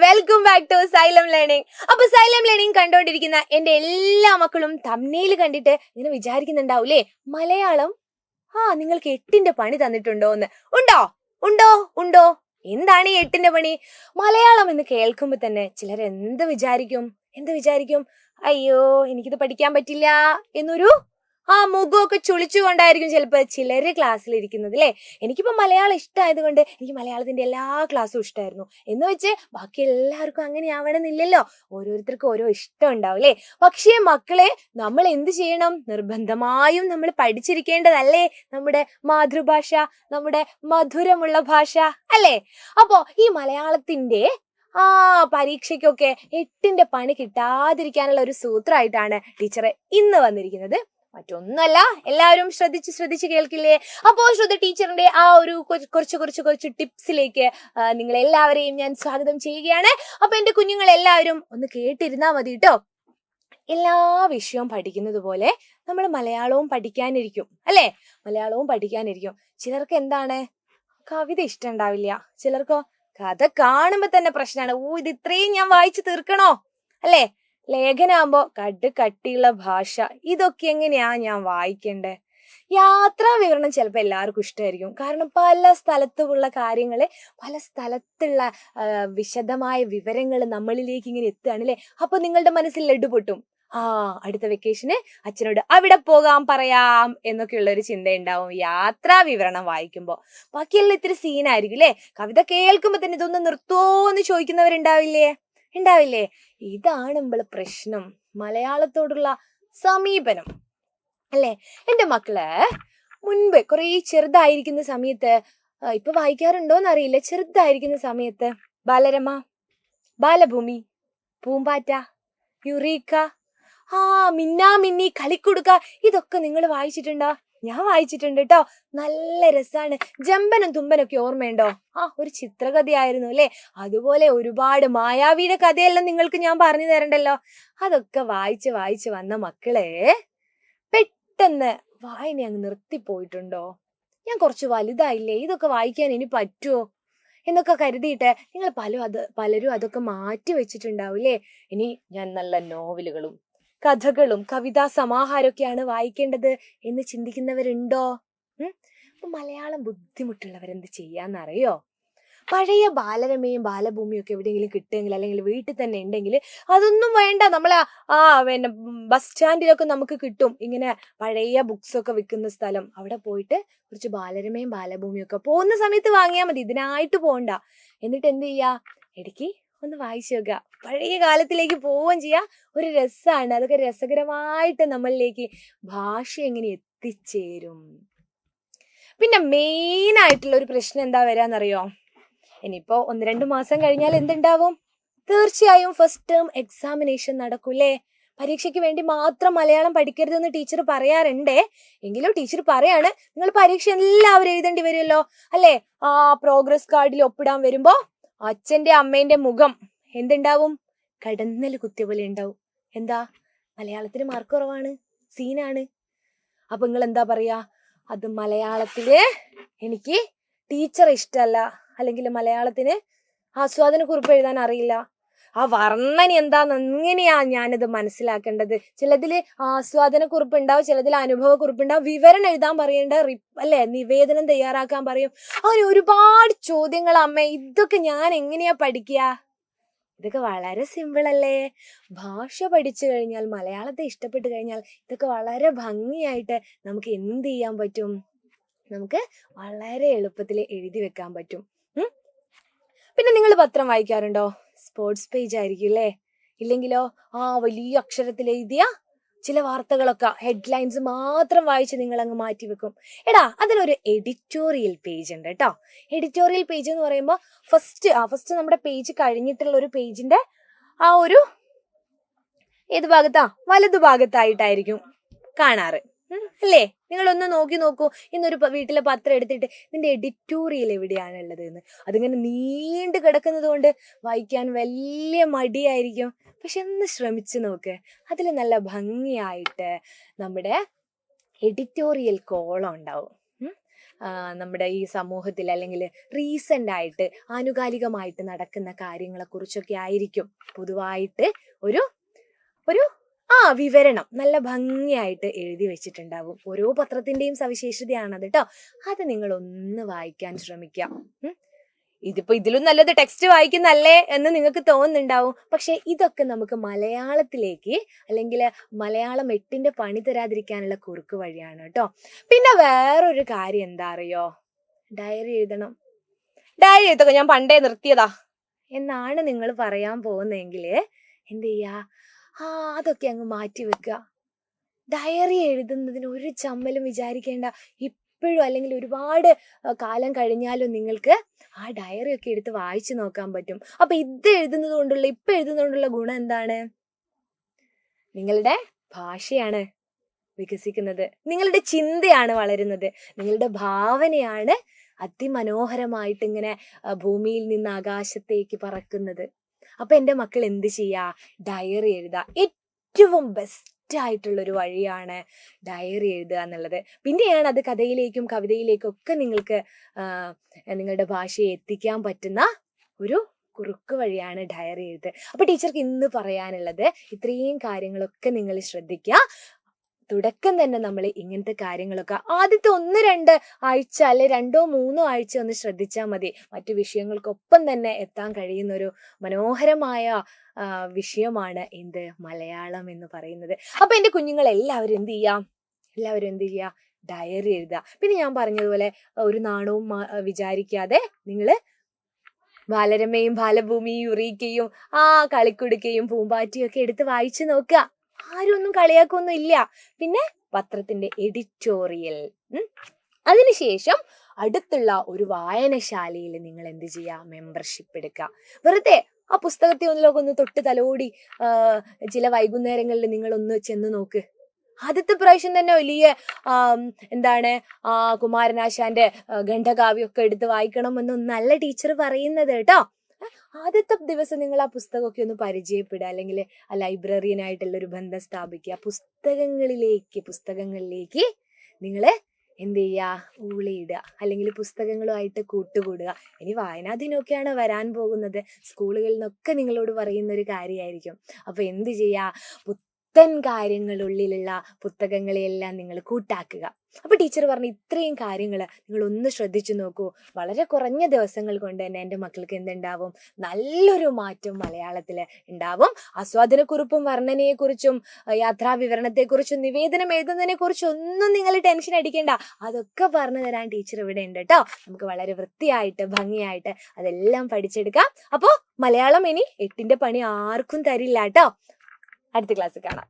Welcome back to Xylem learning. അപ്പൊ Xylem learning കണ്ടോണ്ടിരിക്കുന്ന എന്റെ എല്ലാ മക്കളും തംബ്നെയിൽ കണ്ടിട്ട് ഇങ്ങനെ വിചാരിക്കുന്നുണ്ടാവൂലേ, മലയാളം നിങ്ങൾക്ക് 8ന്റെ പണി തന്നിട്ടുണ്ടോ എന്ന്. ഉണ്ടോ ഉണ്ടോ ഉണ്ടോ? എന്താണ് ഈ 8ന്റെ പണി? മലയാളം എന്ന് കേൾക്കുമ്പോ തന്നെ ചിലർ എന്ത് വിചാരിക്കും? അയ്യോ, എനിക്കിത് പഠിക്കാൻ പറ്റില്ല എന്നൊരു മുഖമൊക്കെ ചുളിച്ചുകൊണ്ടായിരിക്കും ചിലപ്പോൾ ചിലര് ക്ലാസ്സിലിരിക്കുന്നത് അല്ലേ. എനിക്കിപ്പോൾ മലയാളം ഇഷ്ടമായത് കൊണ്ട് എനിക്ക് മലയാളത്തിന്റെ എല്ലാ ക്ലാസ്സും ഇഷ്ടമായിരുന്നു എന്ന് വെച്ച് ബാക്കി എല്ലാവർക്കും അങ്ങനെ ആവണമെന്നില്ലല്ലോ. ഓരോരുത്തർക്കും ഓരോ ഇഷ്ടം ഉണ്ടാവും അല്ലേ. പക്ഷേ മക്കളെ, നമ്മൾ എന്ത് ചെയ്യണം? നിർബന്ധമായും നമ്മൾ പഠിച്ചിരിക്കേണ്ടതല്ലേ നമ്മുടെ മാതൃഭാഷ, നമ്മുടെ മധുരമുള്ള ഭാഷ അല്ലേ. അപ്പോ ഈ മലയാളത്തിന്റെ പരീക്ഷയ്ക്കൊക്കെ 8ന്റെ പണി കിട്ടാതിരിക്കാനുള്ള ഒരു സൂത്രമായിട്ടാണ് ടീച്ചറെ ഇന്ന് വന്നിരിക്കുന്നത്. മറ്റൊന്നല്ല, എല്ലാവരും ശ്രദ്ധിച്ച് കേൾക്കില്ലേ? അപ്പോ ശ്രുതി ടീച്ചറിന്റെ ഒരു കുറച്ച് ടിപ്സിലേക്ക് നിങ്ങൾ എല്ലാവരെയും ഞാൻ സ്വാഗതം ചെയ്യുകയാണ്. അപ്പൊ എന്റെ കുഞ്ഞുങ്ങൾ എല്ലാവരും ഒന്ന് കേട്ടിരുന്നാ മതി കേട്ടോ. എല്ലാ വിഷയവും പഠിക്കുന്നത് പോലെ നമ്മൾ മലയാളവും പഠിക്കാനിരിക്കും അല്ലേ. ചിലർക്ക് എന്താണ്, കവിത ഇഷ്ടം ഉണ്ടാവില്ല. ചിലർക്കോ കഥ കാണുമ്പോ തന്നെ പ്രശ്നമാണ്. ഇത് ഇത്രയും ഞാൻ വായിച്ചു തീർക്കണോ അല്ലേ. ലേഖനാകുമ്പോ കട്ടിയുള്ള ഭാഷ, ഇതൊക്കെ എങ്ങനെയാ ഞാൻ വായിക്കണ്ടേ? യാത്രാ വിവരണം ചിലപ്പോൾ എല്ലാവർക്കും ഇഷ്ടമായിരിക്കും. കാരണം പല സ്ഥലത്തുമുള്ള കാര്യങ്ങള്, പല സ്ഥലത്തുള്ള വിശദമായ വിവരങ്ങൾ നമ്മളിലേക്ക് ഇങ്ങനെ എത്തുകയാണ് അല്ലേ. അപ്പൊ നിങ്ങളുടെ മനസ്സിൽ ലഡു പൊട്ടും. അടുത്ത വെക്കേഷന് അച്ഛനോട് അവിടെ പോകാൻ പറയാം എന്നൊക്കെയുള്ള ഒരു ചിന്ത ഉണ്ടാവും യാത്രാ വിവരണം വായിക്കുമ്പോ. ബാക്കിയെല്ലാം ഇത്തിരി സീനായിരിക്കും അല്ലേ. കവിത കേൾക്കുമ്പോ തന്നെ ഇതൊന്ന് നിർത്തോന്ന് ചോദിക്കുന്നവരുണ്ടാവില്ലേ? ഇതാണ് നമ്മള് പ്രശ്നം, മലയാളത്തോടുള്ള സമീപനം അല്ലേ. എന്റെ മക്കള് മുൻപ് കുറെ ചെറുതായിരിക്കുന്ന സമയത്ത്, ഇപ്പൊ വായിക്കാറുണ്ടോന്ന് അറിയില്ല, ചെറുതായിരിക്കുന്ന സമയത്ത് ബാലരമ, ബാലഭൂമി, പൂമ്പാറ്റ, യുറീക്ക, മിന്നാ മിന്നി, കളിക്കുടുക്ക, ഇതൊക്കെ നിങ്ങൾ വായിച്ചിട്ടുണ്ടോ? ഞാൻ വായിച്ചിട്ടുണ്ട് കേട്ടോ. നല്ല രസാണ്. ജമ്പനും തുമ്പനൊക്കെ ഓർമ്മയുണ്ടോ? ഒരു ചിത്രകഥയായിരുന്നു അല്ലെ. അതുപോലെ ഒരുപാട് മായാവിയുടെ കഥയെല്ലാം നിങ്ങൾക്ക് ഞാൻ പറഞ്ഞു തരണ്ടല്ലോ. അതൊക്കെ വായിച്ച് വന്ന മക്കളെ പെട്ടെന്ന് വായന അങ്ങ് നിർത്തിപ്പോയിട്ടുണ്ടോ? ഞാൻ കുറച്ച് വലുതായില്ലേ, ഇതൊക്കെ വായിക്കാൻ ഇനി പറ്റുമോ എന്നൊക്കെ കരുതിയിട്ട് നിങ്ങൾ പലരും അതൊക്കെ മാറ്റി വെച്ചിട്ടുണ്ടാവൂലേ. ഇനി ഞാൻ നല്ല നോവലുകളും കഥകളും കവിതാ സമാഹാരമൊക്കെയാണ് വായിക്കേണ്ടത് എന്ന് ചിന്തിക്കുന്നവരുണ്ടോ? അപ്പൊ മലയാളം ബുദ്ധിമുട്ടുള്ളവരെന്ത് ചെയ്യാന്നറിയോ? പഴയ ബാലരമയും ബാലഭൂമിയും ഒക്കെ എവിടെയെങ്കിലും കിട്ടുമെങ്കിൽ, അല്ലെങ്കിൽ വീട്ടിൽ തന്നെ ഉണ്ടെങ്കിൽ അതൊന്നും വേണ്ട, നമ്മളെ പിന്നെ ബസ് സ്റ്റാൻഡിലൊക്കെ നമുക്ക് കിട്ടും ഇങ്ങനെ പഴയ ബുക്സ് ഒക്കെ വിൽക്കുന്ന സ്ഥലം. അവിടെ പോയിട്ട് കുറച്ച് ബാലരമയും ബാലഭൂമിയും ഒക്കെ പോകുന്ന സമയത്ത് വാങ്ങിയാൽ മതി, ഇതിനായിട്ട് പോകണ്ട. എന്നിട്ട് എന്ത് ചെയ്യാ, ഇടയ്ക്ക് ഒന്ന് വായിച്ചു നോക്കുക. പഴയ കാലത്തിലേക്ക് പോവുകയും ചെയ്യാം. ഒരു രസമാണ്, അതൊക്കെ രസകരമായിട്ട് നമ്മളിലേക്ക് ഭാഷ എങ്ങനെ എത്തിച്ചേരും. പിന്നെ മെയിൻ ആയിട്ടുള്ള ഒരു പ്രശ്നം എന്താ വരാന്നറിയോ? ഇനിയിപ്പോ 1-2 മാസം കഴിഞ്ഞാൽ എന്തുണ്ടാവും? തീർച്ചയായും ഫസ്റ്റ് ടേം എക്സാമിനേഷൻ നടക്കൂലേ. പരീക്ഷയ്ക്ക് വേണ്ടി മാത്രം മലയാളം പഠിക്കരുതെന്ന് ടീച്ചർ പറയാറുണ്ടേ. എങ്കിലും ടീച്ചർ പറയാണ്, നിങ്ങൾ പരീക്ഷ എല്ലാവരും എഴുതേണ്ടി വരുമല്ലോ അല്ലേ. പ്രോഗ്രസ് കാർഡിൽ ഒപ്പിടാൻ വരുമ്പോ അച്ഛന്റെ അമ്മേന്റെ മുഖം എന്തുണ്ടാവും? കടന്നൽ കുത്തിയ പോലെ ഉണ്ടാവും. എന്താ? മലയാളത്തിന് മാർക്ക് കുറവാണ്, സീനാണ്. അപ്പൊ നിങ്ങൾ എന്താ പറയാ? അത് മലയാളത്തില് എനിക്ക് ടീച്ചർ ഇഷ്ടമല്ല, അല്ലെങ്കിൽ മലയാളത്തിന് ആസ്വാദനക്കുറിപ്പ് എഴുതാൻ അറിയില്ല. വർണ്ണന എന്താന്ന് എങ്ങനെയാ ഞാനത് മനസ്സിലാക്കേണ്ടത്? ചിലതില് ആസ്വാദനക്കുറിപ്പ് ഉണ്ടാവും, ചിലതിൽ അനുഭവക്കുറിപ്പ് ഉണ്ടാവും, വിവരണം എഴുതാൻ പറയേണ്ട അല്ലെ, നിവേദനം തയ്യാറാക്കാൻ പറയും. അങ്ങനെ ഒരുപാട് ചോദ്യങ്ങൾ. അമ്മ, ഇതൊക്കെ ഞാൻ എങ്ങനെയാ പഠിക്കുക? ഇതൊക്കെ വളരെ സിമ്പിൾ അല്ലേ. ഭാഷ പഠിച്ചു കഴിഞ്ഞാൽ, മലയാളത്തെ ഇഷ്ടപ്പെട്ടു കഴിഞ്ഞാൽ ഇതൊക്കെ വളരെ ഭംഗിയായിട്ട് നമുക്ക് എന്ത് ചെയ്യാൻ പറ്റും? നമുക്ക് വളരെ എളുപ്പത്തിൽ എഴുതി വെക്കാൻ പറ്റും. പിന്നെ നിങ്ങൾ പത്രം വായിക്കാറുണ്ടോ? സ്പോർട്സ് പേജ് ആയിരിക്കും അല്ലേ. ഇല്ലെങ്കിലോ വലിയ അക്ഷരത്തിൽ എഴുതിയ ചില വാർത്തകളൊക്കെ ഹെഡ്ലൈൻസ് മാത്രം വായിച്ച് നിങ്ങൾ അങ്ങ് മാറ്റി വെക്കും. അതിനൊരു എഡിറ്റോറിയൽ പേജ് ഉണ്ട് കേട്ടോ. എഡിറ്റോറിയൽ പേജ് എന്ന് പറയുമ്പോൾ ഫസ്റ്റ് നമ്മുടെ പേജ് കഴിഞ്ഞിട്ടുള്ള ഒരു പേജിന്റെ ഒരു ഏത് ഭാഗത്താ? വലതു ഭാഗത്തായിട്ടായിരിക്കും കാണാറ് അല്ലേ. നിങ്ങളൊന്ന് നോക്കൂ. ഇന്നൊരു വീട്ടിലെ പത്രം എടുത്തിട്ട് ഇതിന്റെ എഡിറ്റോറിയൽ എവിടെയാണുള്ളത് എന്ന്. അതിങ്ങനെ നീണ്ടു കിടക്കുന്നത് കൊണ്ട് വായിക്കാൻ വലിയ മടിയായിരിക്കും. പക്ഷെ ഒന്ന് ശ്രമിച്ചു നോക്ക്. അതിൽ നല്ല ഭംഗിയായിട്ട് നമ്മുടെ എഡിറ്റോറിയൽ കോളം ഉണ്ടാവും. നമ്മുടെ ഈ സമൂഹത്തിൽ അല്ലെങ്കിൽ റീസെന്റ് ആയിട്ട് ആനുകാലികമായിട്ട് നടക്കുന്ന കാര്യങ്ങളെ കുറിച്ചൊക്കെ ആയിരിക്കും പൊതുവായിട്ട് ഒരു ഒരു വിവരണം നല്ല ഭംഗിയായിട്ട് എഴുതി വെച്ചിട്ടുണ്ടാവും. ഓരോ പത്രത്തിന്റെയും സവിശേഷതയാണത് കേട്ടോ. അത് നിങ്ങൾ ഒന്ന് വായിക്കാൻ ശ്രമിക്കാം. ഇതിലും നല്ലത് ടെക്സ്റ്റ് വായിക്കുന്നല്ലേ എന്ന് നിങ്ങൾക്ക് തോന്നുന്നുണ്ടാവും. പക്ഷെ ഇതൊക്കെ നമുക്ക് മലയാളത്തിലേക്ക് അല്ലെങ്കിൽ മലയാളം 8ന്റെ പണി തരാതിരിക്കാനുള്ള കുറുക്ക് വഴിയാണ് കേട്ടോ. പിന്നെ വേറൊരു കാര്യം എന്താ അറിയോ? ഡയറി എഴുതണം. ഡയറി എഴുതൊക്കെ ഞാൻ പണ്ടേ നിർത്തിയതാ എന്നാണ് നിങ്ങൾ പറയാൻ പോകുന്നതെങ്കിൽ എന്ത് ചെയ്യാ? അതൊക്കെ അങ്ങ് മാറ്റി വെക്കുക. ഡയറി എഴുതുന്നതിന് ഒരു ചമ്മലും വിചാരിക്കേണ്ട. ഇപ്പോഴും അല്ലെങ്കിൽ ഒരുപാട് കാലം കഴിഞ്ഞാലും നിങ്ങൾക്ക് ആ ഡയറി ഒക്കെ എടുത്ത് വായിച്ചു നോക്കാൻ പറ്റും. അപ്പൊ ഇപ്പൊ എഴുതുന്നതുകൊണ്ടുള്ള ഗുണം എന്താണ്? നിങ്ങളുടെ ഭാഷയാണ് വികസിക്കുന്നത്, നിങ്ങളുടെ ചിന്തയാണ് വളരുന്നത്, നിങ്ങളുടെ ഭാവനയാണ് അതിമനോഹരമായിട്ട് ഇങ്ങനെ ഭൂമിയിൽ നിന്ന് ആകാശത്തേക്ക് പറക്കുന്നത്. അപ്പൊ എൻ്റെ മക്കൾ എന്ത് ചെയ്യാ? ഡയറി എഴുതുക. ഏറ്റവും ബെസ്റ്റ് ആയിട്ടുള്ളൊരു വഴിയാണ് ഡയറി എഴുതുക എന്നുള്ളത്. പിന്നെയാണ് അത് കഥയിലേക്കും കവിതയിലേക്കും ഒക്കെ നിങ്ങൾക്ക് നിങ്ങളുടെ ഭാഷയെ എത്തിക്കാൻ പറ്റുന്ന ഒരു കുറുക്ക് വഴിയാണ് ഡയറി എഴുത്ത്. അപ്പൊ ടീച്ചർക്ക് ഇന്ന് പറയാനുള്ളത് ഇത്രയും കാര്യങ്ങളൊക്കെ നിങ്ങൾ ശ്രദ്ധിക്കുക. തുടക്കം തന്നെ നമ്മൾ ഇങ്ങനത്തെ കാര്യങ്ങളൊക്കെ ആദ്യത്തെ 1-2 ആഴ്ച അല്ലെ 2-3 ആഴ്ച ഒന്ന് ശ്രദ്ധിച്ചാൽ മതി. മറ്റു വിഷയങ്ങൾക്കൊപ്പം തന്നെ എത്താൻ കഴിയുന്ന ഒരു മനോഹരമായ വിഷയമാണ് മലയാളം എന്ന് പറയുന്നത്. അപ്പൊ എൻ്റെ കുഞ്ഞുങ്ങൾ എല്ലാവരും എന്ത് ചെയ്യാ? ഡയറി എഴുതുക. പിന്നെ ഞാൻ പറഞ്ഞതുപോലെ ഒരു നാണവും വിചാരിക്കാതെ നിങ്ങൾ ബാലരമയും ബാലഭൂമിയും യുറീക്കയും കളിക്കുടുക്കയും പൂമ്പാറ്റിയും ഒക്കെ എടുത്ത് വായിച്ചു നോക്കുക. ആരും ഒന്നും കളിയാക്കൊന്നും ഇല്ല. പിന്നെ പത്രത്തിന്റെ എഡിറ്റോറിയൽ, അതിനുശേഷം അടുത്തുള്ള ഒരു വായനശാലയിൽ നിങ്ങൾ എന്ത് ചെയ്യുക? മെമ്പർഷിപ്പ് എടുക്കുക. വെറുതെ ആ പുസ്തകത്തെ ഒന്ന് തൊട്ട് തലോടി ചില വൈകുന്നേരങ്ങളിൽ നിങ്ങൾ ഒന്ന് ചെന്ന് നോക്ക്. ആദ്യത്തെ പ്രാവശ്യം തന്നെ വലിയ കുമാരനാശാന്റെ ഖണ്ഡകാവ്യമൊക്കെ എടുത്ത് വായിക്കണമെന്നൊന്നല്ല ടീച്ചർ പറയുന്നത് കേട്ടോ. ആദ്യത്തെ ദിവസം നിങ്ങൾ ആ പുസ്തകമൊക്കെ ഒന്ന് പരിചയപ്പെടുക, അല്ലെങ്കിൽ ആ ലൈബ്രറിയനായിട്ടുള്ള ഒരു ബന്ധം സ്ഥാപിക്കുക. പുസ്തകങ്ങളിലേക്ക് നിങ്ങൾ എന്ത് ചെയ്യുക? ഊളിയിടുക, അല്ലെങ്കിൽ പുസ്തകങ്ങളുമായിട്ട് കൂട്ടുകൂടുക. ഇനി വായനാ ദിനമൊക്കെയാണ് വരാൻ പോകുന്നത്. സ്കൂളുകളിൽ നിന്നൊക്കെ നിങ്ങളോട് പറയുന്ന ഒരു കാര്യമായിരിക്കും. അപ്പൊ എന്ത് ചെയ്യുക? പുത്തൻ കാര്യങ്ങളുള്ളിലുള്ള പുസ്തകങ്ങളെയെല്ലാം നിങ്ങൾ കൂട്ടാക്കുക. അപ്പൊ ടീച്ചർ പറഞ്ഞ ഇത്രയും കാര്യങ്ങൾ നിങ്ങൾ ഒന്ന് ശ്രദ്ധിച്ചു നോക്കൂ. വളരെ കുറഞ്ഞ ദിവസങ്ങൾ കൊണ്ട് തന്നെ എൻ്റെ മക്കൾക്ക് എന്തുണ്ടാവും? നല്ലൊരു മാറ്റം മലയാളത്തിൽ ഉണ്ടാവും. ആസ്വാദനക്കുറിപ്പും വർണ്ണനയെക്കുറിച്ചും യാത്രാവിവരണത്തെക്കുറിച്ചും നിവേദനം എഴുതുന്നതിനെ കുറിച്ചും ഒന്നും നിങ്ങൾ ടെൻഷൻ അടിക്കേണ്ട. അതൊക്കെ പറഞ്ഞു തരാൻ ടീച്ചർ ഇവിടെ ഉണ്ട് കേട്ടോ. നമുക്ക് വളരെ വൃത്തിയായിട്ട് ഭംഗിയായിട്ട് അതെല്ലാം പഠിച്ചെടുക്കാം. അപ്പോൾ മലയാളം ഇനി 8ന്റെ പണി ആർക്കും തരില്ല കേട്ടോ. അടുത്ത ക്ലാസ്സിൽ കാണാം.